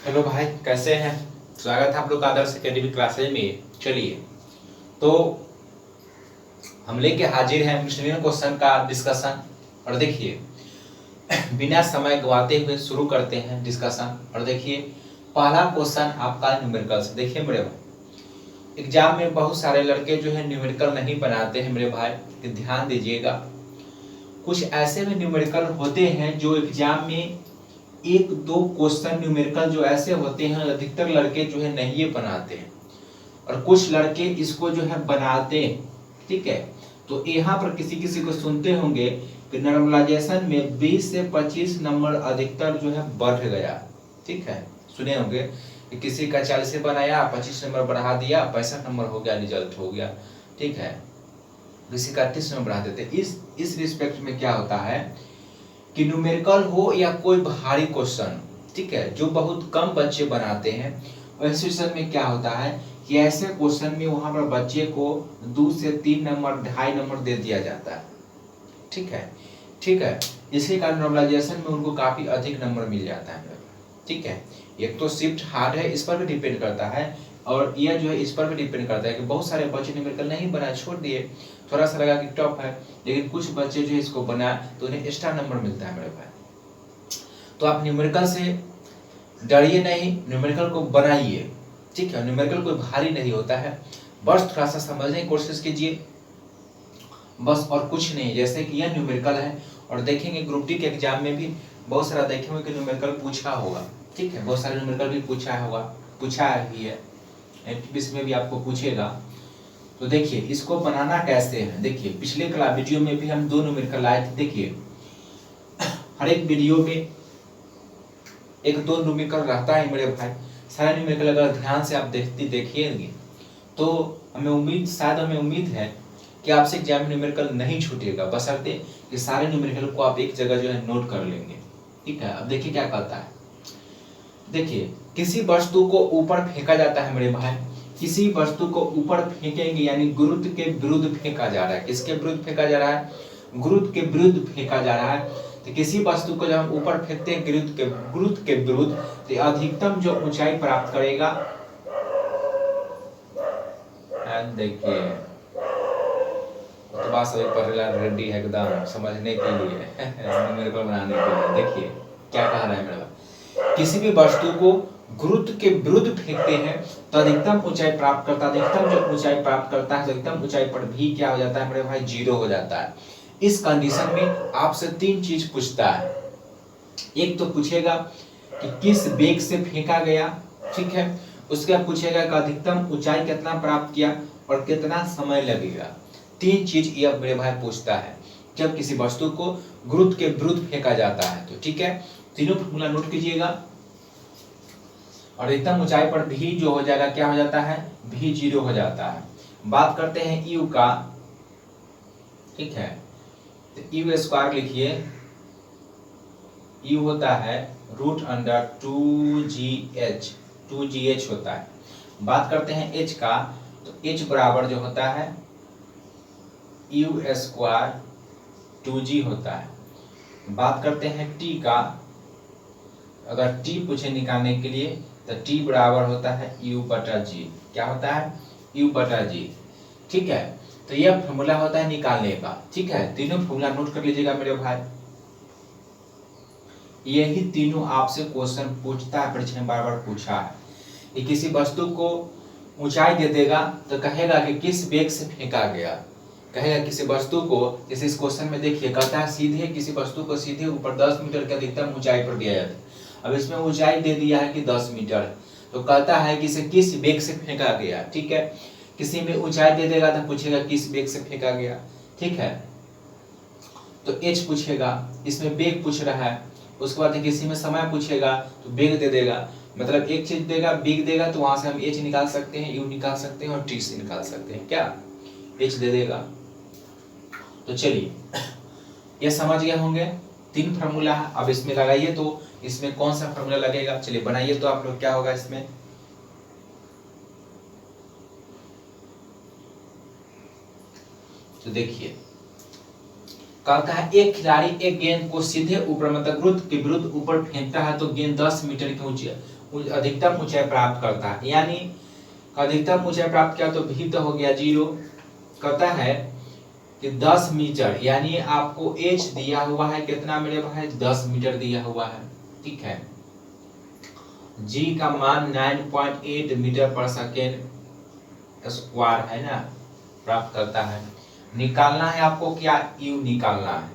Hello भाई, कैसे हैं। स्वागत है आप लोग का आदर्श एकेडमी क्लासेज में। चलिए, तो हम लेके हाजिर हैं प्रीवियस क्वेश्चन का डिस्कशन। और देखिए, बिना समय गवाते हुए शुरू करते हैं डिस्कशन। और देखिए, पहला क्वेश्चन आपका न्यूमेरिकल से। देखिए मेरे भाई, एग्जाम में बहुत सारे लड़के जो है न्यूमेरिकल नहीं बनाते हैं मेरे भाई, तो ध्यान दीजिएगा। कुछ ऐसे भी न्यूमेरिकल होते हैं जो एग्जाम में एक दो क्वेश्चन न्यूमेरिकल जो ऐसे होते हैं, अधिकतर लड़के जो है नहीं ये बनाते हैं, और कुछ लड़के इसको जो है बनाते हैं। ठीक है, तो यहाँ पर किसी किसी को सुनते होंगे कि नॉर्मलाइजेशन में 20 से 25 नंबर अधिकतर जो है बढ़ गया। ठीक है, सुने होंगे कि किसी का 40 से बनाया, 25 नंबर बढ़ा दिया, 65 नंबर हो गया, रिजल्ट हो गया। ठीक है, किसी का 30 नंबर बढ़ा देते। इस रिस्पेक्ट में क्या होता है कि न्यूमेरिकल हो या कोई भारी क्वेश्चन, ठीक है, जो बहुत कम बच्चे बनाते हैं, ऐसे क्वेश्चन में क्या होता है कि ऐसे क्वेश्चन में वहां पर बच्चे को 2 से 3 नंबर, 2.5 नंबर दे दिया जाता है। ठीक है, ठीक है, इसी कारण नॉर्मलाइजेशन में उनको काफी अधिक नंबर मिल जाता है। ठीक है, एक तो शिफ्ट हार्ड है, इस पर भी डिपेंड करता है, और यह जो है इस पर भी डिपेंड करता है कि बहुत सारे बच्चे न्यूमेरिकल नहीं बनाए, छोड़ दिए, थोड़ा सा लगा कि टफ है, लेकिन कुछ बच्चे जो है इसको बनाए तो उन्हें एक्स्ट्रा नंबर मिलता है मेरे भाई। तो आप न्यूमेरिकल से डरिए नहीं, न्यूमेरिकल को बनाइए। ठीक है, न्यूमेरिकल कोई भारी नहीं होता है, बस थोड़ा सा समझने की कोशिश कीजिए, बस और कुछ नहीं। जैसे कि यह न्यूमेरिकल है, और देखेंगे ग्रुप डी के एग्जाम में भी बहुत सारा देखेंगे कि न्यूमेरिकल पूछा होगा। ठीक है, बहुत सारे न्यूमेरिकल भी पूछा होगा, पूछा भी है, एमटीपीसी में भी आपको पूछेगा। तो देखिए इसको बनाना कैसे है। देखिए, पिछले क्लास वीडियो में भी हम दो न्यूमेरिकल लाए थे। देखिए, हर एक वीडियो में एक दो न्यूमेरिकल रहता है मेरे भाई। सारे न्यूमेरिकल अगर ध्यान से आप देखिएंगे तो शायद हमें उम्मीद है कि आपसे एग्जाम में न्यूमेरिकल नहीं छूटेगा, बशर्ते कि सारे न्यूमेरिकल को आप एक जगह जो है नोट कर लेंगे। ठीक है, अब देखिए क्या कहता है। देखिए, किसी वस्तु को ऊपर फेंका जाता है मेरे भाई, किसी वस्तु को ऊपर फेंकेंगे यानी गुरुत्व के विरुद्ध फेंका जा रहा है। किसके विरुद्ध फेंका जा रहा है? गुरुत्व के विरुद्ध फेंका जा रहा है। तो किसी वस्तु को जब हम ऊपर फेंकते हैं गुरुत्व के विरुद्ध, तो अधिकतम जो ऊंचाई प्राप्त करेगा, देखिए तो बात सभी पर रेडी है एकदम समझने के लिए न्यूमेरिकल बनाने के लिए। देखिए क्या कह रहा है मेरा, किसी भी वस्तु को गुरुत्व के विरुद्ध फेंकते हैं तो अधिकतम ऊंचाई प्राप्त करता है। अधिकतम जो ऊंचाई प्राप्त करता है, अधिकतम ऊंचाई पर भी क्या हो जाता है मेरे भाई? 0 हो जाता है। इस कंडीशन में आपसे 3 चीज पूछता है। एक तो पूछेगा कि किस वेग से फेंका गया, ठीक है, उसके बाद पूछेगा कि अधिकतम ऊंचाई कितना प्राप्त किया और कितना समय लगेगा। 3 चीज यह मेरे भाई पूछता है जब किसी वस्तु को गुरुत्व के विरुद्ध फेंका जाता है। तो ठीक है, तीनों फॉर्मूला नोट कीजिएगा। और अधिकतम ऊंचाई पर भी जो हो जाएगा, क्या हो जाता है? भी 0 हो जाता है। बात करते हैं यू का। ठीक है, तो यू स्क्वायर लिखिए, यू होता है √2GH, 2GH होता है। बात करते हैं एच का, तो एच बराबर जो होता है यू स्क्वायर 2G होता है। बात करते हैं टी का, अगर टी पूछे निकालने के लिए तो टी बराबर होता है U/G। क्या होता है? U/G। ठीक है, तो यह फॉर्मूला होता है निकालने का। ठीक है, तीनों फॉर्मूला नोट कर लीजिएगा मेरे भाई। यही तीनों आपसे क्वेश्चन पूछता है, परीक्षा में बार बार पूछा है कि किसी वस्तु को ऊंचाई दे देगा तो कहेगा कि किस वेग से फेंका गया। कहेगा किसी वस्तु को, जैसे इस क्वेश्चन में देखिए कहता है सीधे किसी वस्तु को सीधे ऊपर 10 मीटर की अधिकतम ऊंचाई पर दिया जाता है। अब इसमें ऊंचाई दे दिया है कि 10 मीटर, तो कहता है कि इसे किस वेग से फेंका गया। ठीक है, किसी में ऊंचाई दे देगा तो पूछेगा किस वेग से फेंका गया। ठीक है, तो एच पूछेगा, इसमें वेग पूछ रहा है। उसके बाद किसी में समय पूछेगा तो वेग दे देगा, मतलब एक चीज देगा, वेग देगा, तो वहां से हम एच निकाल सकते हैं, यू निकाल सकते हैं और टी से निकाल सकते हैं। क्या? एच दे देगा। तो चलिए, ये समझ गए होंगे। 3 फार्मूला है, अब इसमें लगाइए तो इसमें कौन सा फार्मूला लगेगा। चलिए बनाइए तो आप लोग, क्या होगा इसमें। तो देखिए, कहता है एक खिलाड़ी एक गेंद को सीधे ऊपर मतलब गुरुत्व के विरुद्ध ऊपर फेंकता है तो गेंद 10 मीटर की ऊंचाई अधिकतम ऊंचाई प्राप्त करता है। यानी अधिकतम ऊंचाई प्राप्त किया तो भी तो हो गया 0। कहता है कि 10 मीटर यानी आपको एच दिया हुआ है कितना मेरे भाई 10 मीटर दिया हुआ है। ठीक है, जी का मान 9.8 मीटर पर सेकेंड स्क्वायर है ना प्राप्त करता है। निकालना है आपको क्या, यू निकालना है।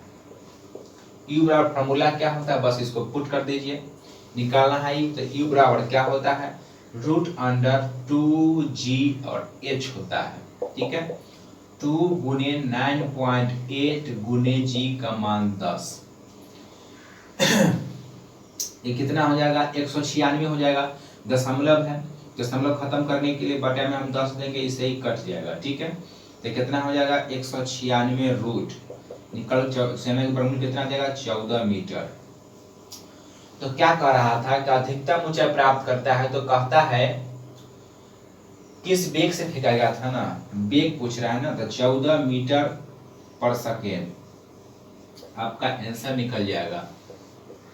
यू बराबर फॉर्मूला क्या होता है, बस इसको पुट कर दीजिए। निकालना है यू, तो यू बराबर क्या होता है √2g और h होता है। ठीक है, 2 गुने 9.8 गुने g का मान 10 ये कितना हो जाएगा 196 हो जाएगा। दशमलव है, दशमलव खत्म करने के लिए बटे में हम 10 देंगे, इससे ही कट जाएगा। ठीक है, तो कितना हो जाएगा 196 रूट निकल समय का वर्गमूल कितना देगा 14 मीटर। तो क्या कह रहा था कि अधिकतम ऊंचाई प्राप्त करता है तो कहता है किस वेग से फेंका गया था ना, वेग पूछ रहा है ना, तो 14 मीटर पर सेकेंड आपका आंसर निकल जाएगा।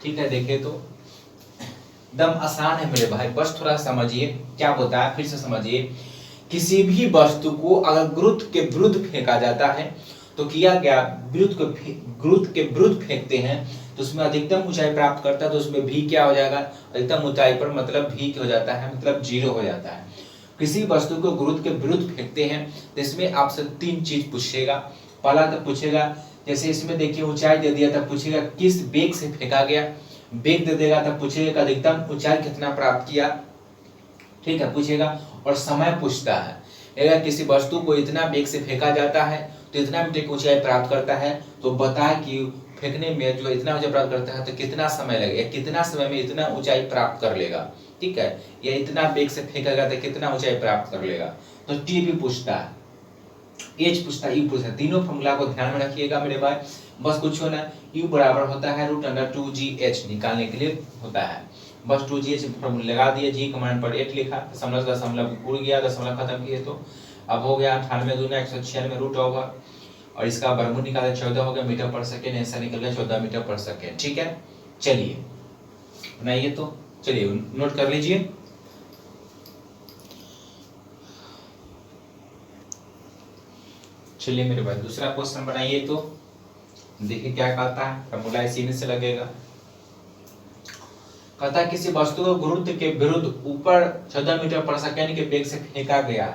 ठीक है, देखे तो एकदम आसान है मेरे भाई, बस थोड़ा समझिए क्या होता है, फिर से समझिए। किसी भी वस्तु को अगर गुरुत्व के विरुद्ध फेंका जाता है तो किया गया गुरुत्व के विरुद्ध फेंकते हैं तो उसमें अधिकतम ऊंचाई प्राप्त करता है तो उसमें भी क्या हो जाएगा अधिकतम ऊंचाई पर मतलब भी क्या हो जाता है मतलब 0 हो जाता है। किसी वस्तु को गुरुत्व के विरुद्ध फेंकते हैं तो इसमें आपसे 3 चीज पूछेगा। पहला तो पूछेगा जैसे इसमें देखिए ऊंचाई दे दिया तब पूछेगा किस वेग से फेंका गया, वेग दे देगा तब पूछेगा अधिकतम ऊंचाई कितना प्राप्त किया। ठीक है, पूछेगा। और समय पूछता है अगर किसी वस्तु को इतना वेग से फेंका जाता है तो इतना मीटर की ऊंचाई प्राप्त करता है तो बताए कि फेंकने में जो इतना ऊंचाई प्राप्त करता है तो कितना समय लगेगा, कितना समय में इतना ऊंचाई प्राप्त कर लेगा। ठीक है, या इतना वेग से फेंकेगा तो कितना ऊंचाई प्राप्त कर लेगा। तो टी भी पूछता है, एच पूछता है, यू पूछता है। तीनों फॉर्मूला को ध्यान में रखिएगा मेरे भाई, बस कुछ होना यू बराबर होता है √2gh निकालने के लिए होता है। बस 2gh फॉर्मूला लगा दिए, जी कमांड पर 8 लिखा, दशमलव दशमलव उड़ गया, दशमलव खत्म किए तो अब हो गया 98 दूना 196 रूट ओवर और इसका वर्गमूल निकाले 14 हो गया मीटर पर सेकेंड, ऐसा निकल गया 14 मीटर पर सेकेंड। ठीक है, चलिए बनाइए तो, चलिए नोट कर लीजिए। चलिए मेरे भाई दूसरा क्वेश्चन बनाइए तो देखिए क्या कहता है, फॉर्मूला इसी में से लगेगा। कहता है किसी वस्तु को गुरुत्व के विरुद्ध ऊपर 14 मीटर पर सेकेंड के वेग से फेंका गया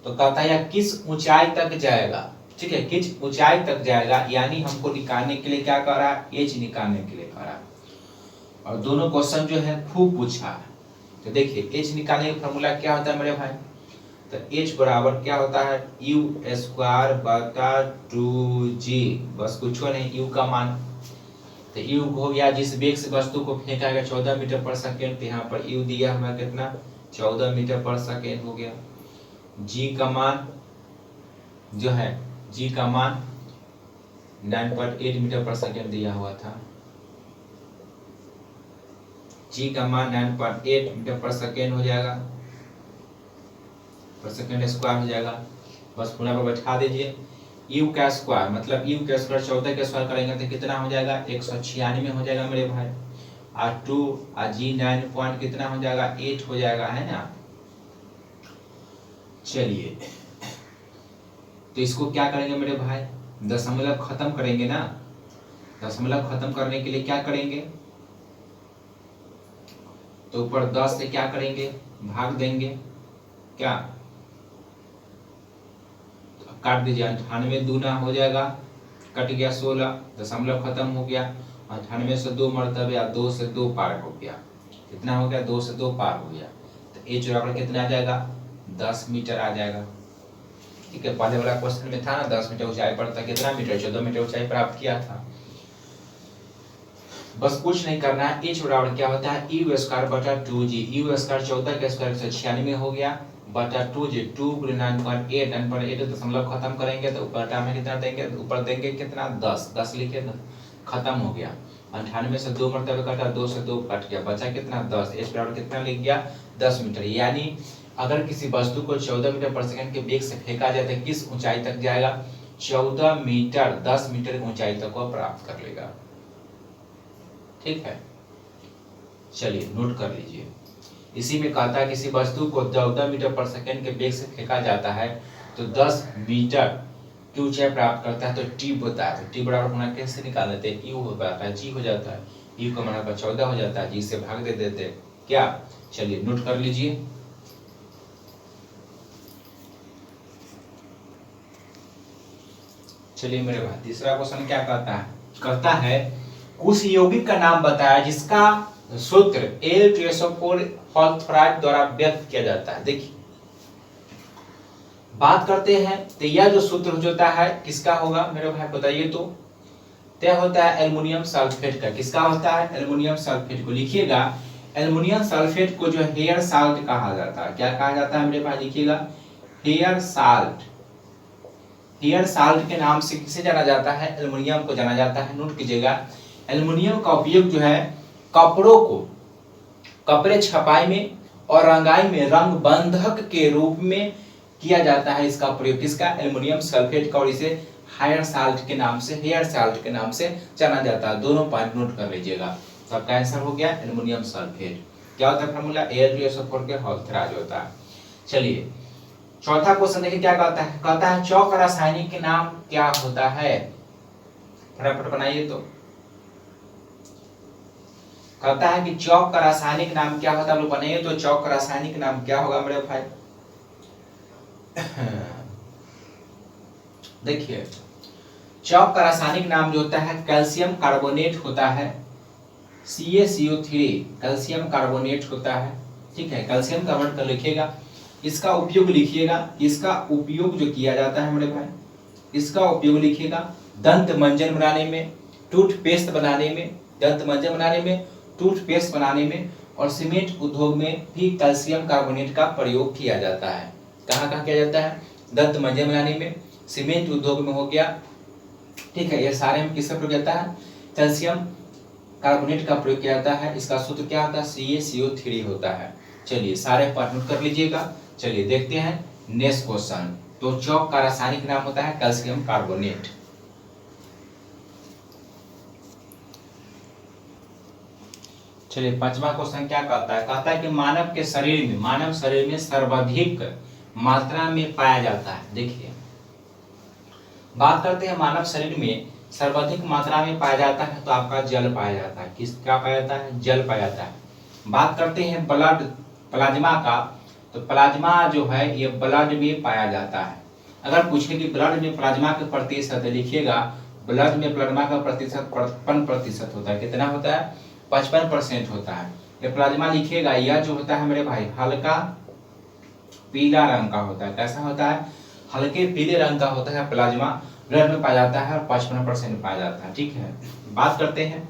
तो कहता है यह किस ऊंचाई तक जाएगा। ठीक है, किस ऊंचाई तक जाएगा यानी हमको निकालने के लिए क्या कर रहा है एच निकालने के लिए कर रहा है। और दोनों क्वेश्चन जो है खूब पूछा है। तो देखिए एच निकालने का फॉर्मूला क्या होता है मेरे भाई, तो h बराबर क्या होता है u² बटा 2g, बस कुछ नहीं u का मान, तो u हो गया जिस वेग से वस्तु को फेंका गया 14 मीटर पर सेकेंड, तो यहाँ पर u दिया हुआ कितना 14 मीटर पर सेकेंड हो गया। g का मान जो है g का मान 9.8 मीटर पर सेकेंड दिया हुआ था, g का मान 9.8 मीटर पर सेकेंड हो जाएगा, पर सेकेंड स्क्वायर हो जाएगा। बस पुनः पर बैठा दीजिए, u का स्क्वायर मतलब u का स्क्वायर 14 का स्क्वायर करेंगे तो कितना हो जाएगा 196 हो जाएगा मेरे भाई, और 2 और g 9 पॉइंट कितना हो जाएगा 8 हो जाएगा, है ना। चलिए तो इसको क्या करेंगे मेरे भाई, दशमलव खत्म करेंगे ना, दशमलव खत्म करने के लिए क्या करेंगे तो ऊपर 10 से क्या करेंगे भाग देंगे, क्या तो काट दीजिए, 98 दूना हो जाएगा, कट गया 16, दशमलव खत्म हो गया, 98 से 2 मरतबे 2 से 2 पार हो गया, कितना हो गया 2 से 2 पार हो गया, तो एच बराबर कितना आ जाएगा 10 मीटर आ जाएगा। ठीक है, पहले वाला क्वेश्चन में था ना 10 मीटर ऊंचाई पर था, कितना मीटर 14 मीटर ऊंचाई प्राप्त किया था। बस कुछ नहीं करना है, एच बराबर क्या होता है u स्क्वायर बटा 2g, u स्क्वायर 14 का स्क्वायर 196 हो गया बटा 2g, 2 गुणे 9.8, 9.8 दशमलव खत्म करेंगे तो ऊपर टाइम में कितना देंगे, ऊपर देंगे कितना 10, 10 लिखे ना, खत्म हो गया, 98 से 2 मरतबे कटा, 2 से 2 कट गया, बचा कितना 10, एच बराबर कितना लिख गया 10 मीटर। यानी अगर किसी वस्तु को 14 मीटर पर सेकंड के वेग से फेंका जाए तो किस ऊंचाई तक जाएगा 14 मीटर 10 मीटर की ऊंचाई तक वह प्राप्त कर लेगा। ठीक है, चलिए नोट कर लीजिए। इसी में कहता है किसी वस्तु को 14 मीटर पर सेकंड के वेग से फेंका जाता है तो 10 मीटर की ऊंचाई प्राप्त करता है, तो टी होता है। तो टी बराबर होना कैसे निकाल लेते हैं, यू हो जाता है, जी हो जाता है, यू का मान 14 हो जाता है, जी से भाग दे देते हैं क्या। चलिए नोट कर लीजिए। चलिए मेरे भाई, तीसरा क्वेश्चन क्या कहता है उस यौगिक का नाम बताया जिसका सूत्र L2SO4 फॉस्फोराइड द्वारा व्यक्त किया जाता है। देखिए बात करते हैं तो यह जो सूत्र होता है किसका होगा मेरे भाई बताइए तो। तय होता है एल्युमिनियम सल्फेट का। किसका होता है, एल्युमिनियम सल्फेट को। लिखिएगा एल्युमिनियम सल्फेट को जो हेयर साल्ट कहा जाता है। क्या कहा जाता है मेरे भाई, लिखिएगा हेयर साल्ट। हेयर साल्ट के नाम से किसे जाना जाता है, एल्युमिनियम को जाना जाता है। नोट कीजिएगा एल्युमिनियम का उपयोग जो है कपड़ों को, कपड़े छपाई में और रंगाई में रंग बंधक के रूप में किया जाता है। इसका प्रयोग किसका, एल्युमिनियम सल्फेट का, और इसे हेयर साल्ट के नाम से, हेयर साल्ट के नाम से जाना जाता है। दोनों पॉइंट नोट कर लीजिएगा। तो आपका आंसर हो गया एल्युमिनियम सल्फेट। क्या होता है फॉर्मूला, Al2SO4 के ऑक्साइड होता है। चलिए चौथा क्वेश्चन देखिए क्या कहता है चौक का रासायनिक नाम क्या होता है। फटाफट बनाइए तो। कहता है कि चौक का रासायनिक नाम क्या होता है, लोग बनाइए तो। चौक का रासायनिक नाम क्या होगा मेरे भाई, देखिए चौक का रासायनिक नाम जो होता है कैल्शियम कार्बोनेट होता है, CaCO3 कैल्शियम कार्बोनेट होता है। ठीक है, कैल्शियम कार्बोनेट कर लिखिएगा। इसका उपयोग लिखिएगा, इसका उपयोग जो किया जाता है मेरे भाई, इसका उपयोग लिखिएगा दंत मंजन बनाने में, टूथपेस्ट बनाने में, दंत मंजन बनाने में, टूथपेस्ट बनाने में, और सीमेंट उद्योग में भी कैल्शियम कार्बोनेट का प्रयोग किया जाता है। कहाँ कहाँ किया जाता है, दंत मंजन बनाने में, सीमेंट उद्योग में हो गया। ठीक है, ये सारे में किसका प्रयोग जाता है, कैल्शियम कार्बोनेट का प्रयोग किया जाता है। इसका सूत्र क्या होता है, CaCO3 होता है। चलिए सारे पार्ट नोट कर लीजिएगा। चलिए देखते हैं नेक्स्ट क्वेश्चन। तो चौक का रासायनिक नाम होता है कैल्शियम कार्बोनेट। चलिए पांचवा क्वेश्चन क्या कहता है कि मानव शरीर में सर्वाधिक मात्रा में पाया जाता है। देखिए बात करते हैं मानव शरीर में सर्वाधिक मात्रा में पाया जाता है तो आपका जल पाया जाता है। किसका पाया जाता है, जल पाया जाता है। बात करते हैं प्लाज्मा का, तो प्लाज्मा जो है ये ब्लड में पाया जाता है। अगर पूछे कि ब्लड में प्लाज्मा का प्रतिशत, लिखिएगा ब्लड में प्लाज्मा का प्रतिशत 55% होता है। कितना होता है, 55% होता है। ये प्लाज्मा लिखिएगा, यह जो होता है मेरे भाई हल्का पीला रंग का होता है। कैसा होता है, हल्के पीले रंग का होता है प्लाज्मा, ब्लड में पाया जाता है और 55% पाया जाता है। ठीक है, बात करते हैं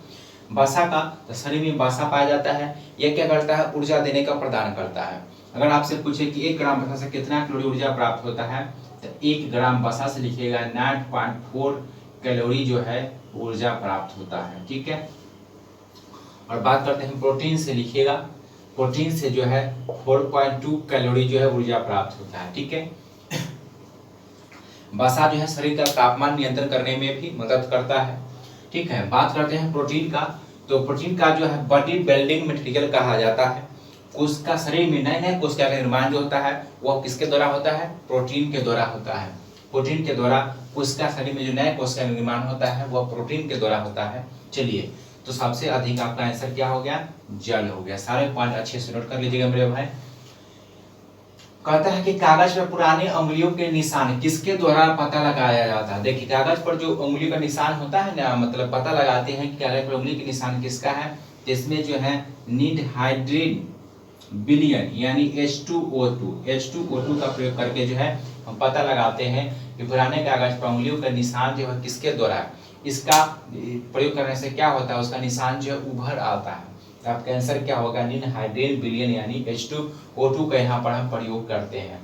वसा का, तो शरीर में वसा पाया जाता है। यह क्या करता है, ऊर्जा देने का प्रदान करता है। अगर आपसे पूछे कि 1 ग्राम वसा से कितना कैलोरी ऊर्जा प्राप्त होता है, तो 1 ग्राम वसा से लिखिएगा 9.4 कैलोरी जो है ऊर्जा प्राप्त होता है। ठीक है, और बात करते हैं प्रोटीन से, लिखिएगा प्रोटीन से जो है 4.2 कैलोरी जो है ऊर्जा प्राप्त होता है। ठीक है, वसा जो है शरीर का तापमान नियंत्रण करने में भी मदद करता है। ठीक है, बात करते हैं प्रोटीन का, तो प्रोटीन का जो है बॉडी बिल्डिंग मटेरियल कहा जाता है। कोशिका शरीर में नए नए कोशिका का निर्माण जो होता है वह किसके द्वारा होता है, प्रोटीन के द्वारा होता है। प्रोटीन के द्वारा कोशिका शरीर में जो नए कोशिका का निर्माण होता है वह प्रोटीन के द्वारा होता है। चलिए तो सबसे अधिक आपका आंसर क्या हो गया, जल हो गया। सारे पॉइंट अच्छे से नोट कर लीजिएगा मेरे भाई। कहता है कि कागज पर पुराने उंगलियों के निशान किसके द्वारा पता लगाया जाता है। देखिए कागज पर जो उंगली का निशान होता है ना, मतलब पता लगाते हैं कि कागज पर उंगली के निशान किसका है। इसमें जो है निडहाइड्रिन विलयन यानी H2O2 का प्रयोग करके जो है हम पता लगाते हैं कि पुराने कागज पर उंगलियों का निशान जो है किसके द्वारा है। इसका प्रयोग करने से क्या होता है, उसका निशान जो है उभर आता है। आपका आंसर क्या होगा, निडहाइड्रिन विलयन यानी H2O2 का यहाँ पर हम प्रयोग करते हैं।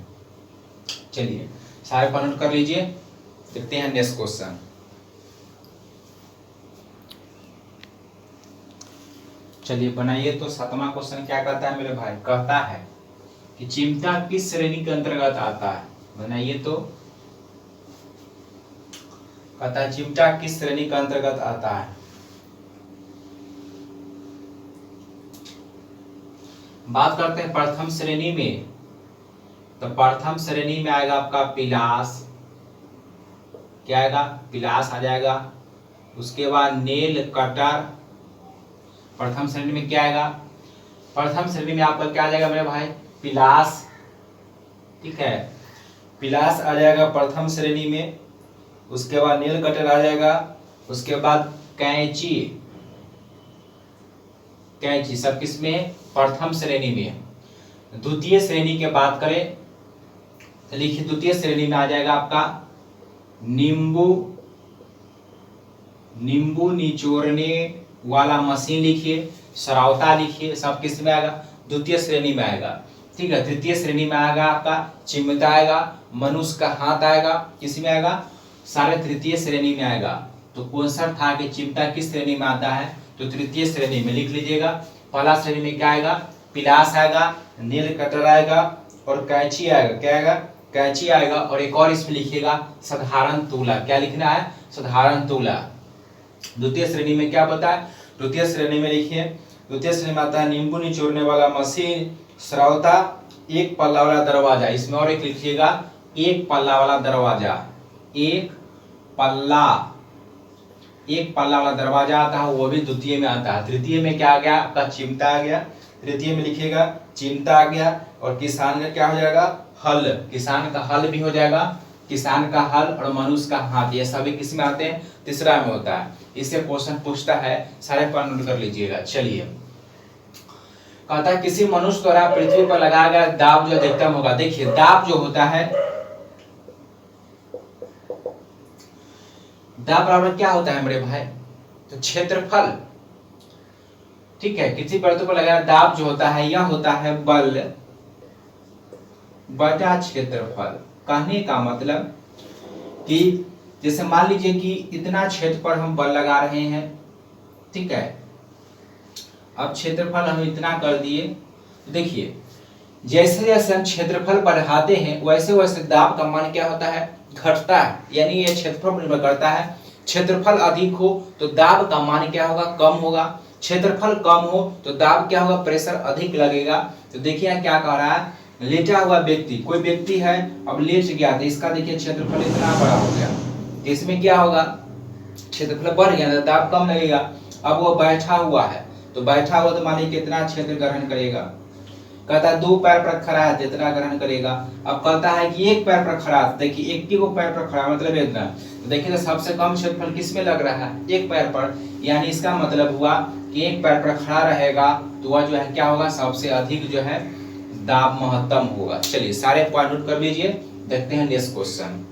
चलिए सारे पर नोट कर लीजिए, देखते हैं नेक्स्ट क्वेश्चन। चलिए बनाइए तो। 7वां क्वेश्चन क्या कहता है मेरे भाई, कहता है कि चिमटा किस श्रेणी के अंतर्गत आता है। बनाइए तो। कहता है चिमटा किस श्रेणी के अंतर्गत आता है। बात करते हैं प्रथम श्रेणी में, तो प्रथम श्रेणी में आएगा आपका पिलास, क्या आएगा, पिलास आ जाएगा। उसके बाद नेल कटर, प्रथम श्रेणी में क्या आएगा, प्रथम श्रेणी में आपका क्या आ जाएगा मेरे भाई, पिलास, ठीक है, पिलास आ जाएगा प्रथम श्रेणी में। उसके बाद नेल कटर आ जाएगा। उसके बाद कैंची, कैंची सब किसमें, प्रथम श्रेणी में। द्वितीय श्रेणी की बात करें तो लिखिए द्वितीय श्रेणी में आ जाएगा आपका नींबू, नींबू निचोड़ने वाला मशीन लिखिए, सरौता लिखिए, सब किस में आएगा, द्वितीय श्रेणी में आएगा, ठीक है। तृतीय श्रेणी में आएगा आपका चिमटा आएगा, मनुष्य का हाथ आएगा, किस में आएगा, सारे तृतीय श्रेणी में आएगा। तो क्वेश्चन था कि चिमटा किस श्रेणी में आता है, तो तृतीय श्रेणी में लिख लीजिएगा। पहला श्रेणी में क्या आएगा, पिलास आएगा, नील कटर आएगा और कैंची आएगा, क्या आएगा, कैंची आएगा। और एक और इसमें लिखिएगा साधारण तूला, क्या लिखना है, साधारण तूला। द्वितीय श्रेणी में क्या पता है, द्वितीय श्रेणी में लिखिए, द्वितीय श्रेणी में आता है नींबू निचोड़ने वाला मशीन, सरौता, एक पल्ला वाला दरवाजा। इसमें और एक लिखिएगा एक पल्ला वाला दरवाजा, एक पल्ला, एक पल्ला वाला दरवाजा आता है, वो भी द्वितीय में आता है। तृतीय में क्या आ गया आपका, चिमटा आ गया, तृतीय में लिखिएगा चिमटा आ गया। और किसान का क्या हो जाएगा, हल, किसान का हल भी हो जाएगा, किसान का हल और मनुष्य का हाथ, ये सभी किस में आते हैं, तीसरा में होता है। इससे क्वेश्चन पूछता है, सारे पॉइंट नोट कर लीजिएगा। चलिए, कहता है किसी मनुष्य द्वारा पृथ्वी पर लगाया गया दाब जो अधिकतम होगा। देखिए दाब जो होता है, दाब बराबर क्या होता है मेरे भाई, तो क्षेत्रफल, ठीक है। किसी पृथ्वी पर लगाया दाब जो होता है यह होता है बल बटा क्षेत्रफल। कहने का मतलब कि जैसे मान लीजिए कि इतना क्षेत्र पर हम बल लगा रहे हैं, ठीक है। अब क्षेत्रफल हम इतना कर दिए, देखिए जैसे जैसे हम क्षेत्रफल बढ़ाते हैं वैसे वैसे दाब का मान क्या होता है, घटता है। यानी ये क्षेत्रफल पर निर्भर करता है, क्षेत्रफल अधिक हो तो दाब का मान क्या होगा, कम होगा। क्षेत्रफल कम हो तो दाब क्या होगा, प्रेशर अधिक लगेगा। तो देखिए यहाँ क्या कह रहा है, लेटा हुआ व्यक्ति, कोई व्यक्ति है अब लेट गया तो इसका देखिए क्षेत्रफल इतना बड़ा हो गया, तो इसमें क्या होगा, क्षेत्रफल बढ़ गया तो दाब कम लगेगा। अब वो बैठा हुआ है, तो बैठा हुआ तो मान लीजिए कितना क्षेत्र ग्रहण करेगा, कहता है 2 पैर पर खड़ा है जितना ग्रहण करेगा। अब कहता है कि 1 पैर पर खड़ा है, देखिए 1 को पैर पर खड़ा मतलब इतना, तो देखिए तो सबसे कम क्षेत्रफल किस में लग रहा है, 1 पैर पर। यानी इसका मतलब हुआ कि 1 पैर पर खड़ा रहेगा तो वह जो है क्या होगा, सबसे अधिक जो है दाब महत्तम होगा। चलिए सारे पॉइंट नोट कर लीजिए, देखते हैं नेक्स्ट क्वेश्चन।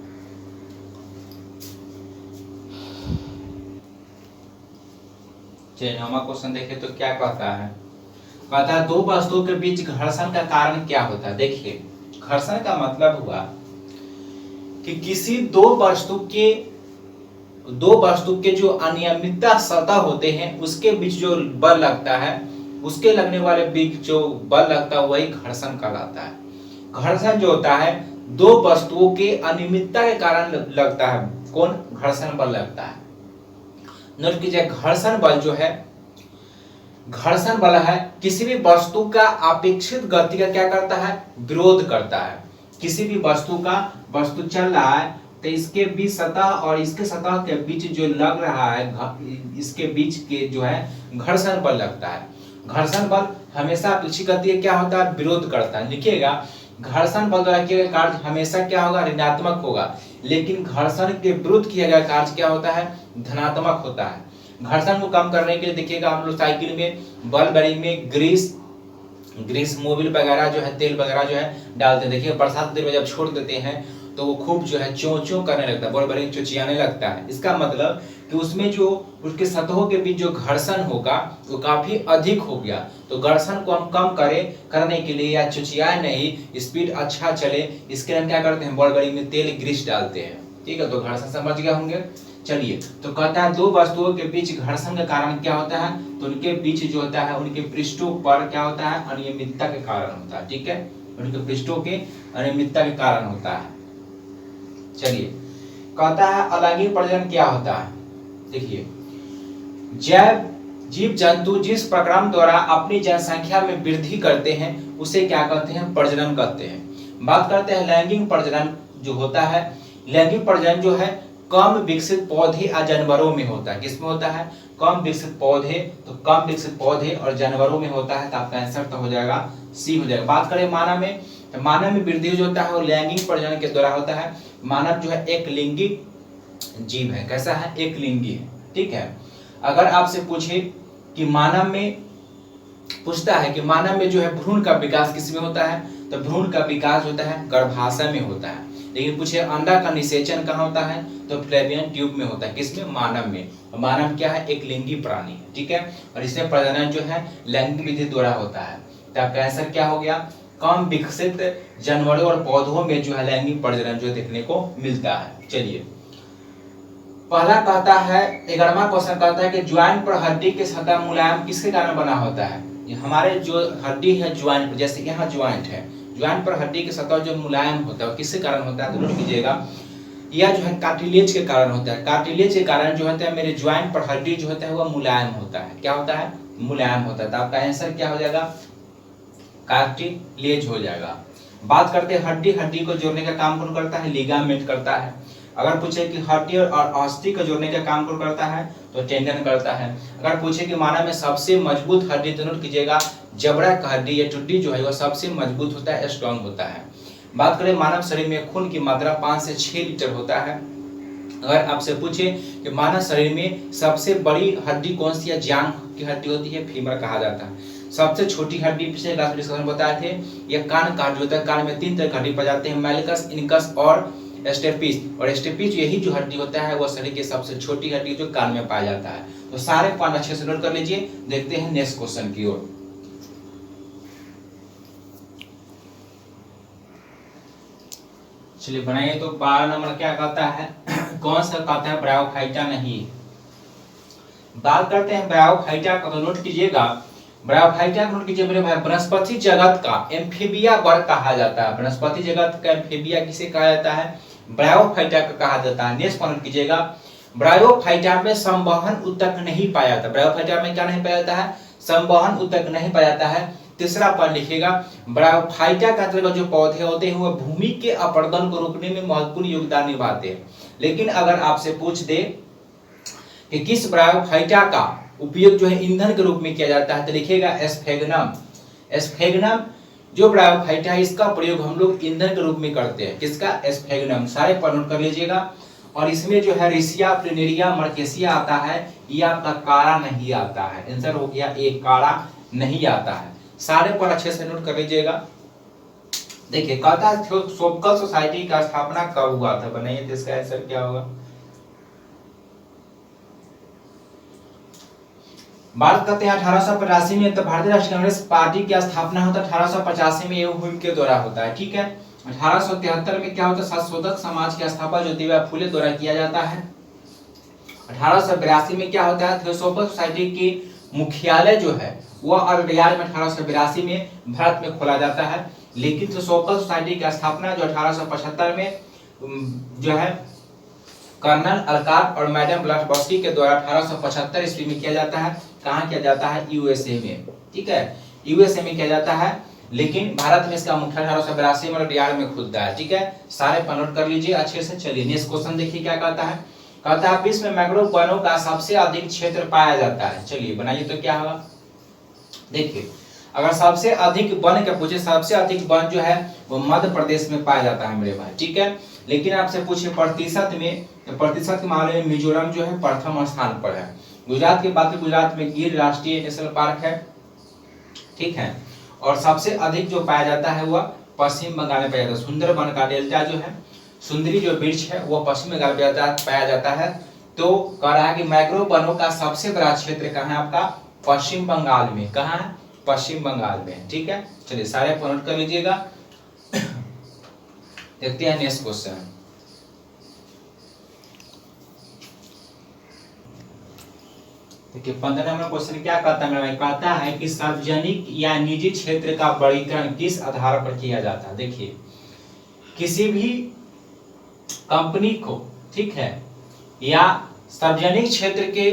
चलिए नौवां क्वेश्चन देखिए तो क्या कहता है, कहता है 2 वस्तुओं के बीच घर्षण का कारण क्या होता है। देखिए घर्षण का मतलब हुआ कि किसी दो वस्तु के जो अनियमितता सतह होते हैं उसके बीच जो बल लगता है, उसके लगने वाले बीच जो बल लगता है वही घर्षण कहलाता है। घर्षण जो होता है 2 वस्तुओं के अनियमितता के कारण लगता है, कौन, घर्षण बल लगता है। नोट कीजिए घर्षण बल जो है, घर्षण बल है किसी भी वस्तु का अपेक्षित गति का क्या करता है, विरोध करता है। किसी भी वस्तु का, वस्तु चल रहा है तो इसके बीच सतह और इसके सतह के बीच जो लग रहा है, इसके बीच के जो है घर्षण बल लगता है। घर्षण बल हमेशा अपेक्षित गति का क्या होता है, विरोध करता है। लिखिएगा घर्षण बल द्वारा किया गया कार्य हमेशा क्या होगा, ऋणात्मक होगा, लेकिन घर्षण के विरुद्ध किया गया कार्य क्या होता है, धनात्मक होता है। घर्षण को कम करने के लिए देखिएगा हम लोग साइकिल में, बल बेरिंग में ग्रीस मोबिल वगैरह जो है, तेल वगैरह जो है डालते हैं। देखिए बरसात दिन में जब छोड़ देते हैं तो वो खूब जो है चों चों करने लगता है, बल बेरिंग चुचियाने लगता है। इसका मतलब कि उसमें जो उसके सतहों के बीच जो घर्षण होगा वो काफी अधिक हो गया। तो घर्षण को हम कम करने के लिए या चुचियाए नहीं, स्पीड अच्छा चले, इसके लिए हम क्या करते हैं, बल बेरिंग में तेल ग्रीस डालते हैं। ठीक है, तो घर्षण समझ गए होंगे। चलिए, तो कहता है 2 वस्तुओं के बीच घर्षण का कारण क्या होता है, तो उनके बीच जो होता है उनके पृष्ठों पर क्या होता है, अनियमितता के कारण होता है। ठीक है, उनके पृष्ठों के अनियमितता के कारण होता है। चलिए, कहता है अलैंगिक प्रजनन क्या होता है। देखिए, जैव जीव जंतु जिस प्रक्रम द्वारा अपनी जनसंख्या में वृद्धि करते हैं उसे क्या कहते हैं, प्रजनन कहते हैं। बात करते हैं लैंगिक प्रजनन जो होता है। लैंगिक प्रजनन जो है कम विकसित पौधे या जानवरों में होता है। किसमें होता है, कम विकसित पौधे, तो कम विकसित पौधे और जानवरों में होता है, तो आपका आंसर तो हो जाएगा सी हो जाएगा। बात करें मानव में, तो मानव में वृद्धि जो होता है वो लैंगिक प्रजनन के द्वारा होता है। मानव जो है एक लिंगी जीव है। कैसा है, एक लिंगी है, ठीक है। अगर आपसे पूछे कि मानव में, पूछता है कि मानव में जो है भ्रूण का विकास किसमें होता है, तो भ्रूण का विकास होता है गर्भाशय में होता है। लेकिन पूछे अंडा का निषेचन कहाँ होता है, तो फ्लेवियन ट्यूब में होता है। किसमें, मानव में। मानव क्या है, एक लिंगी प्राणी है, ठीक है। और इसमें प्रजनन जो है लैंगिक विधि द्वारा होता है। तो आपका आंसर क्या हो गया, कम विकसित जानवरों और पौधों में जो है लैंगिक प्रजनन जो देखने को मिलता है। चलिए, पहला कहता है 11वां क्वेश्चन कहता है कि ज्वाइंट पर हड्डी की सतह मुलायम किसके कारण बना होता है। ये हमारे जो हड्डी है ज्वाइंट पर, जैसे यहाँ ज्वाइंट है, ज्वाइंट पर हड्डी की सतह जो मुलायम होता है किसके कारण होता है, तो नोट कीजिएगा, यह जो है कार्टिलेज के कारण होता है। कार्टिलेज के कारण जो होता है मेरे ज्वाइंट पर हड्डी जो होता है वह मुलायम होता है। क्या होता है, मुलायम होता है। तो आपका आंसर क्या हो जाएगा, कार्टिलेज हो जाएगा। बात करते हैं हड्डी, हड्डी को जोड़ने का काम कौन करता है, लिगामेंट करता है। अगर पूछे कि हड्डी और अस्थि को जोड़ने का काम कौन करता है, तो टेंडन करता है। अगर पूछे कि मानव में सबसे मजबूत हड्डी, तो नोट कीजिएगा जबड़ा का हड्डी या टुड्डी जो है वह सबसे मजबूत होता है, स्ट्रॉन्ग होता है। बात करें मानव शरीर में खून की मात्रा 5 से 6 लीटर होता है। अगर आपसे पूछे कि मानव शरीर में सबसे बड़ी हड्डी कौन सी है, जांघ की हड्डी होती है, फीमर कहा जाता है। सबसे छोटी हड्डी पिछले क्लास में डिस्कशन बताए थे, यह कान का हड्डी होता है। कान में 3 तरह की हड्डी पाई जाते हैं, मेलिकस, इनकस और स्टेपिस। और स्टेपिस यही जो हड्डी होता है वह शरीर की सबसे छोटी हड्डी जो कान में पाया जाता है। तो सारे पॉइंट अच्छे से नोट कर लीजिए। देखते हैं नेक्स्ट क्वेश्चन की ओर। चलिए बनाइए। तो 12 नंबर क्या कहता है, कौन सा कहता है, ब्रायोफाइटा नहीं। बात करते हैं ब्रायोफाइटा का, तो नोट कीजिएगा, ब्रायोफाइटा नोट कीजिए मेरे भाई, वनस्पति जगत का एम्फीबिया वर्ग कहा जाता है। वनस्पति जगत का एम्फीबिया किसे कहा जाता है, ब्रायोफाइटा का कहा जाता है। नेक्स्ट पॉइंट कीजिएगा, ब्रायोफाइटा में संवहन ऊतक नहीं पाया जाता। ब्रायोफाइटा में क्या नहीं पाया जाता है, संवहन ऊतक नहीं पाया जाता है। तीसरा पॉइंट लिखिएगा, ब्रायोफाइटा के अंतर्गत जो पौधे होते हैं वह भूमि के अपरदन को रोकने में महत्वपूर्ण योगदान निभाते हैं। लेकिन अगर आपसे पूछ दे कि किस ब्रायोफाइटा का उपयोग जो है ईंधन के रूप में किया जाता है, तो लिखिएगा स्फेगनम। स्फेगनम जो ब्रायोफाइटा है इसका प्रयोग हम लोग ईंधन के रूप में करते हैं। किसका, स्फेगनम। सारे पर नोट कर लीजिएगा। और इसमें जो है रिसिया, प्लुनेरिया, मर्केसिया आता है, ये आपका काड़ा नहीं आता है। आंसर हो गया ए, काड़ा नहीं आता है। सारे पर अच्छे से नोट कर लीजिएगा। देखिए कहता है थियोसोफिकल सोसाइटी का स्थापना कब हुआ था, बनाइए तो इसका आंसर क्या होगा। बात करते हैं 1885 में, तो भारतीय राष्ट्रीय कांग्रेस पार्टी की स्थापना होता है 1885 में, एवं हुइम के द्वारा होता है, ठीक है। 1873 में क्या होता है, संशोधक समाज की स्थापना ज्योतिबा फुले द्वारा किया जाता है। 1882 में क्या होता है, थियोसोफिकल सोसाइटी की मुख्यालय जो है वह अररियाल में 1882 में भारत में खोला जाता है। लेकिन थियोसोफिकल सोसाइटी की स्थापना जो 1875 में जो है कर्नल अलकाट और मैडम ब्लाटबस्की के द्वारा 1875 ईस्वी में किया जाता है। कहाँ किया जाता है, यूएसए में, ठीक है, यूएसए में किया जाता है। लेकिन भारत में इसका मुख्यालय 1882 में अररियाल में खुलता है, ठीक है। सारे पर नोट कर लीजिए अच्छे से। चलिए नेक्स्ट क्वेश्चन देखिए क्या कहता है। कहता है विश्व में मैंग्रोव वनों का सबसे अधिक क्षेत्र पाया जाता है। चलिए बनाइए तो क्या होगा। देखिए अगर सबसे अधिक वन का पूछे, सबसे अधिक वन जो है वो मध्य प्रदेश में पाया जाता है मेरे भाई, ठीक है। लेकिन आपसे पूछे प्रतिशत में, तो प्रतिशत के मामले में मिजोरम जो है प्रथम स्थान पर है। गुजरात के बाद गुजरात में गिर राष्ट्रीय नेशनल पार्क है, ठीक है। और सबसे अधिक जो पाया जाता है वह पश्चिम बंगाल में पाया जाता है। सुंदरबन का डेल्टा जो है, सुंदरी जो वृक्ष है वह पश्चिम बंगाल में पाया जाता है। तो कह रहा है कि मैंग्रोव वनों का सबसे बड़ा क्षेत्र कहाँ है, आपका पश्चिम बंगाल में। कहाँ है, पश्चिम बंगाल में, ठीक है। चलिए सारे नोट कर लीजिएगा। देखते हैं नेक्स्ट क्वेश्चन। देखिए 15 नंबर क्वेश्चन क्या कहता है मेरा, कहता है कि सार्वजनिक या निजी क्षेत्र का वर्गीकरण किस आधार पर किया जाता है। देखिए किसी भी कंपनी को ठीक है, या सार्वजनिक क्षेत्र के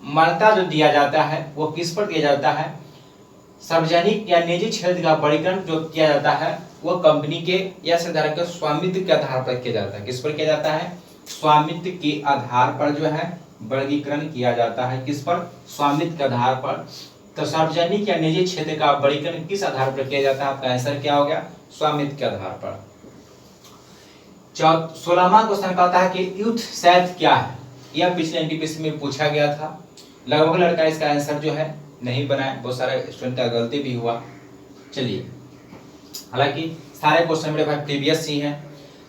मान्यता जो दिया जाता है वो किस पर दिया जाता है, सार्वजनिक या निजी क्षेत्र का वर्गीकरण जो किया जाता है वो कंपनी के या शेयरधारक के स्वामित्व के आधार पर किया जाता है। किस पर किया जाता है, स्वामित्व के आधार पर जो है वर्गीकरण किया जाता है। किस पर, स्वामित्व के आधार पर। तो सार्वजनिक या निजी क्षेत्र का वर्गीकरण किस आधार पर किया जाता है, आपका आंसर क्या हो गया, स्वामित्व के आधार पर। 16वां क्वेश्चन कहता है कि युद्ध सैथ क्या है। यह पिछले एनटीपीसी में पूछा गया था, लगभग लड़का इसका आंसर जो है नहीं बनाए, बहुत सारे स्टूडेंट का गलती भी हुआ। चलिए, हालांकि सारे क्वेश्चन मेरे भाई प्रीवियस ही हैं।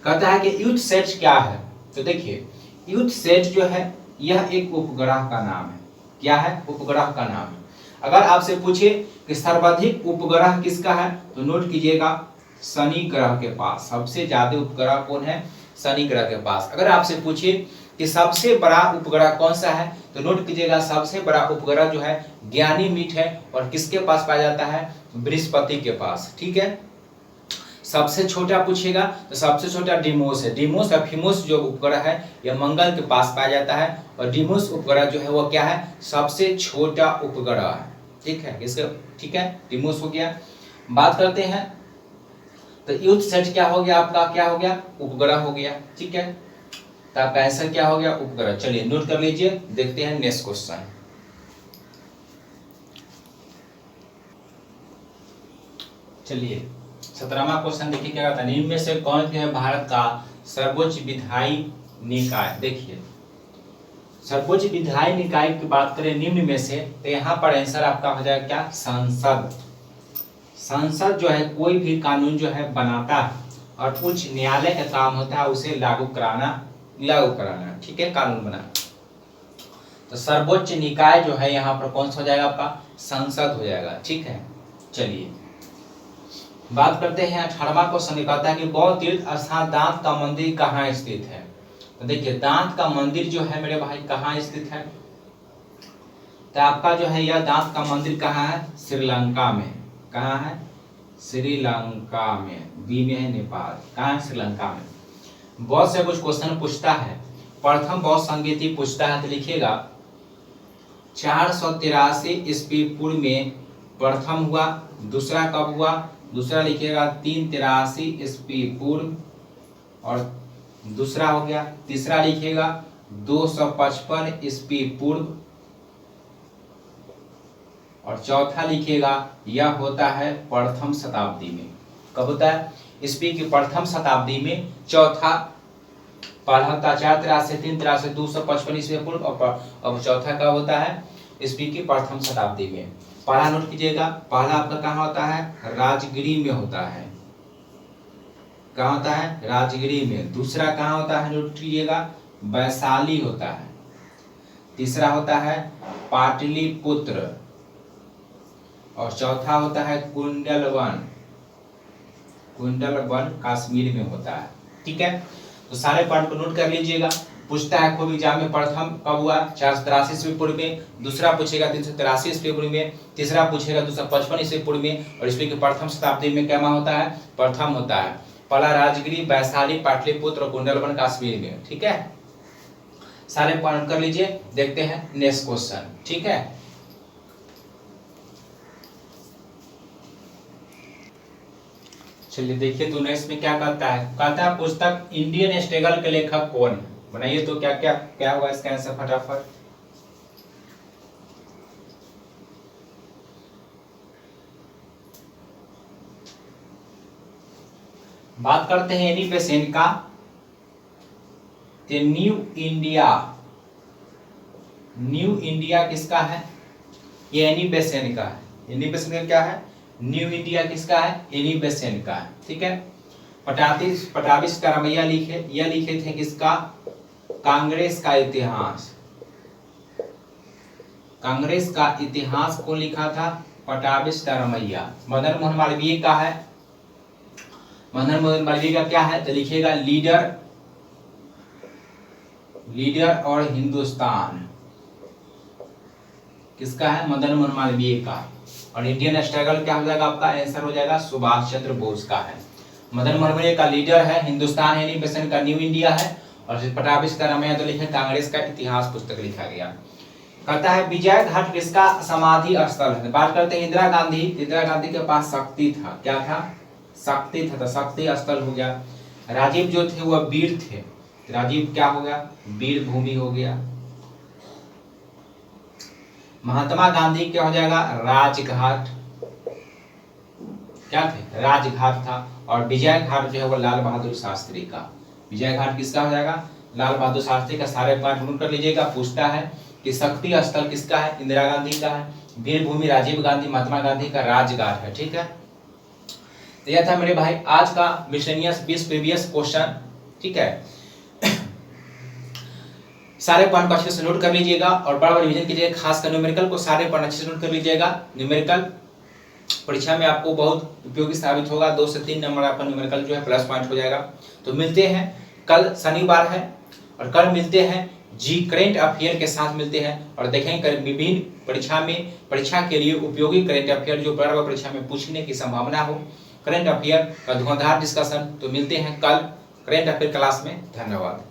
कहता है कि युद्ध सेट क्या है। तो देखिए, युद्ध सेट जो है यह एक उपग्रह का नाम है। क्या है, उपग्रह का नाम है। अगर आपसे पूछे कि सर्वाधिक उपग्रह किसका है, तो नोट कीजिएगा शनि ग्रह के पास सबसे ज्यादा उपग्रह कौन है, शनि ग्रह के पास। अगर आपसे पूछे कि सबसे बड़ा उपग्रह कौन सा है, तो नोट कीजिएगा सबसे बड़ा उपग्रह जो है ज्ञानीमीड है, और किसके पास पाया जाता है, बृहस्पति के पास। ठीक है, सबसे छोटा पूछेगा तो सबसे छोटा डिमोस है। डिमोस और फिमोस जो उपग्रह है यह मंगल के पास पाया जाता है, और डिमोस उपग्रह जो है वो क्या है, सबसे छोटा उपग्रह है। ठीक है, इसका ठीक है, डिमोस हो गया। बात करते हैं तो युद्ध सेट क्या हो गया, आपका क्या हो गया, उपग्रह हो गया। ठीक है, तो आपका आंसर क्या हो गया, उपग्रह। चलिए नोट कर लीजिए, देखते हैं नेक्स्ट क्वेश्चन। चलिए 17वां क्वेश्चन देखिए क्या कहता है, निम्न में से कौन जो है भारत का सर्वोच्च विधायी निकाय। देखिए, सर्वोच्च विधायी निकाय की बात करें निम्न में से, तो यहाँ पर आंसर आपका हो जाएगा क्या, संसद। संसद जो है कोई भी कानून जो है बनाता है, और उच्च न्यायालय का काम होता है उसे लागू कराना। ठीक है, कानून बनाना। तो सर्वोच्च निकाय जो है यहाँ पर कौन सा हो जाएगा, आपका संसद हो जाएगा। ठीक है, चलिए बात करते हैं 18वां क्वेश्चन। कहता है कि बौद्ध तीर्थ स्थान दांत का मंदिर कहाँ स्थित है। तो देखिए, दांत का मंदिर जो है मेरे भाई कहाँ स्थित है, तो आपका जो है यह दांत का मंदिर कहाँ है, श्रीलंका में। कहाँ है, श्रीलंका में। बी में है नेपाल, कहाँ है, श्रीलंका में। बहुत से कुछ क्वेश्चन पूछता है, प्रथम बौद्ध संगीति पूछता है, तो लिखिएगा 483 ईस्वी पूर्व में प्रथम हुआ। दूसरा कब हुआ, दूसरा लिखिएगा 383 ईस्वी पूर्व, और दूसरा हो गया। तीसरा लिखिएगा 255 ईस्वी पूर्व, और चौथा लिखिएगा यह होता है प्रथम शताब्दी में। कब होता है, ईस्वी की प्रथम शताब्दी में। चौथा, पहला होता है 483, 383, 255 ईस्वी पूर्व, और अब चौथा कब होता है, ईस्वी की प्रथम शताब्दी में। पहला नोट कीजिएगा, पहला आपका कहाँ होता है, राजगिरी में होता है। कहाँ होता है, राजगिरी में। दूसरा कहाँ होता है, नोट कीजिएगा, वैशाली होता है। तीसरा होता है पाटलिपुत्र, और चौथा होता है कुंडलवन। कुंडलवन कश्मीर में होता है। ठीक है, तो सारे पॉइंट को नोट कर लीजिएगा। पूछता है कोई एग्जाम में प्रथम कब हुआ, 483 ईस्वी पूर्व में। दूसरा पूछेगा 383 ईस्वी पूर्व में। तीसरा पूछेगा 255 ईस्वी पूर्व में, और ईस्वी की प्रथम शताब्दी में क्या होता है, प्रथम होता है। पहला राजगिरी, वैशाली, पाटलिपुत्र और कुंडलवन कश्मीर में। ठीक है, सारे पॉइंट कर लीजिए, देखते हैं नेक्स्ट क्वेश्चन। ठीक है, चलिए देखिए तो नेक्स्ट में क्या कहता है। कहता है पुस्तक इंडियन स्ट्रगल के लेखक कौन है। बनाइए तो क्या क्या क्या होगा इसका आंसर फटाफट। बात करते हैं एनी बेसेंट का। न्यू इंडिया, न्यू इंडिया किसका है, ये एनी बेसेंट का है। एनी बेसेंट का क्या है, न्यू इंडिया किसका है, एनी बेसेंट का है। ठीक है, पटाबिस रमैया लिखे, यह लिखे थे किसका, कांग्रेस का इतिहास। कांग्रेस का इतिहास को लिखा था पटाबिस रमैया। मदन मोहन मालवीय का है, मदन मोहन मालवीय का क्या है, तो लिखिएगा लीडर, लीडर और हिंदुस्तान। किसका है, मदन मोहन मालवीय का। और इंडियन स्ट्रगल क्या हो जाएगा, आपका आंसर हो जाएगा सुभाष चंद्र बोस का है। मदन मोहन मालवीय का लीडर है, हिंदुस्तान है, एनी बेसेंट का न्यू इंडिया है, और पटाभी सीतारामैया तो लिखे कांग्रेस का इतिहास पुस्तक लिखा गया। कहता है विजय घाट किसका समाधि स्थल है। बात करते हैं इंदिरा गांधी के पास शक्ति था। क्या था? शक्ति था, तो शक्ति स्थल हो गया। राजीव जो थे वह वीर थे, राजीव क्या हो गया? वीर भूमि हो गया। महात्मा गांधी क्या हो जाएगा? राजघाट। क्या थे? राजघाट था। और विजय घाट जो है वो लाल बहादुर शास्त्री का। विजय घाट किसका हो जाएगा? लाल बहादुर शास्त्री का। सारे पॉइंट नोट कर लीजिएगा। पूछता है कि शक्ति स्थल किसका है? इंदिरा गांधी का है। वीर भूमि राजीव गांधी, महात्मा गांधी का राजघाट है। ठीक है, तो यह था मेरे भाई आज का मिसलेनियस 20 प्रीवियस क्वेश्चन। ठीक है, सारे पॉइंट को अच्छे से नोट कर लीजिएगा और बार बार रिवीजन कीजिएगा। खासकर न्यूमेरिकल को सारे पॉइंट अच्छे से नोट कर लीजिएगा। न्यूमेरिकल परीक्षा में आपको बहुत उपयोगी साबित होगा। 2 से 3 नंबर आपका न्यूमेरिकल जो है प्लस पॉइंट हो जाएगा। तो मिलते हैं कल, शनिवार है, और कल मिलते हैं जी करेंट अफेयर के साथ मिलते हैं और देखेंगे विभिन्न परीक्षा के लिए उपयोगी करेंट अफेयर जो बार बार परीक्षा में पूछने की संभावना हो, करेंट अफेयर का धुआंधार डिस्कशन। तो मिलते हैं कल करेंट अफेयर क्लास में। धन्यवाद।